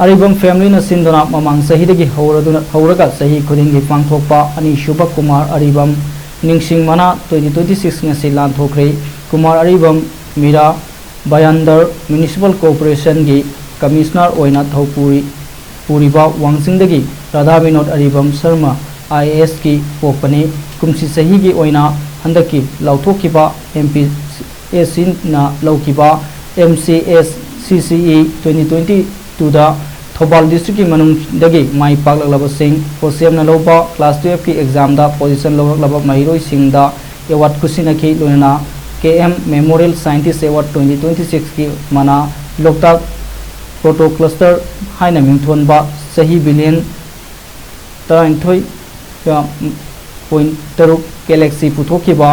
Aribam family न सिंदना ममांग सहीदगी हौरगा सही खुदिंगी पांगथोकपा अनीसुबा कुमार अरिबम निंगसिंग मना 2026 ngasi लांथोखरे कुमार अरिबम मीरा बयांदर म्युनिसिपल कॉर्पोरेशन की कमिश्नर ओइना थौपुरी पुरीबा वांगसिंगदगी राधा विनोद अरिबम शर्मा IAS की पोपने कुमसी सही की ओइना हंदकी लौथोकिबा MPSC ना लौकिबा MCS CCE 2022 दा थौबाल डिस्ट्रिक्ट की मनुंगदगी माई पाकलबा सिंह पोसेम न लौबा क्लास 12 की एग्जाम दा पोजीशन लौरलबा महिरोई सिंह दा एवार्ड खुसिनखी लोना KM मेमोरियल साइंटिस्ट एवार्ड 2026 की मना लोकताक प्रोटो क्लस्टर हाइना मिंथोनबा सही बिलियन 38.3 गैलेक्सी पुथोकिबा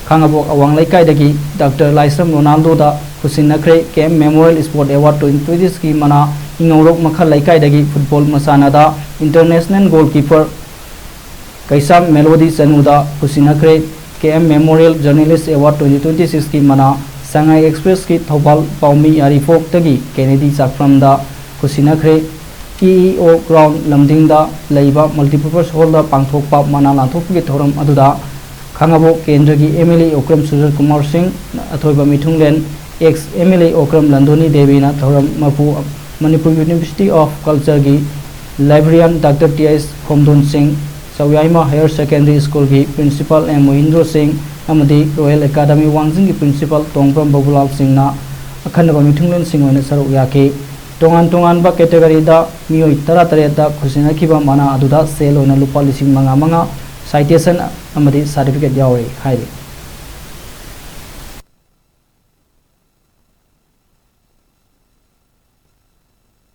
खांगाबोक अवांग लैकाइदगी डॉक्टर लाइसम रोनाल्डो दा खुसिनखरे KM मेमोरियल स्पोर्ट एवार्ड 2026 की मना इंगौरोक मखा लैकाइदगी फुटबॉल मसानादा इंटरनेशनल गोलकीपर कैसाम मेलोडी चनुदा खुसिनखरे KM मेमोरियल जर्नलिस्ट एवार्ड 2026 की मना संगाई एक्सप्रेस की थौबाल पाउमी यारीफोकतगी केनेडी चाकफ्रामदा खुसिनखरे EEO ग्राउंड लमदिंगदा लैबा मल्टीपर्पज हॉलदा पांगथोकपा मना लांथोकपगी थौरम अदुदा खांगाबो केंद्र की MLA ओक्रम सुजर कुमार सिंह अथोइबा मिथुंगलेन एक्स MLA ओक्रम लंदोनी देवी ना थौरम मपू मणिपुर यूनिवर्सिटी ऑफ कल्चर की librarian doctor TS Khomdon Singh Soyaima higher secondary school की प्रिंसिपल एम मोहिंद्र सिंह अमदी रॉयल एकेडमी वांगजिंग की प्रिंसिपल तोंगप्रम बबुलाल सिंह ना अखंडबा मिथुंगलेन सिंह ओइना सरुक याके तोंगान तोंगानबा कैटेगरी दा मियोई 13 दा खुसिनखिबा मना अदुदा सेल ओइना लुपा 5,500 साइटेशन अमदी सर्टिफिकेट यावरे हाइरे।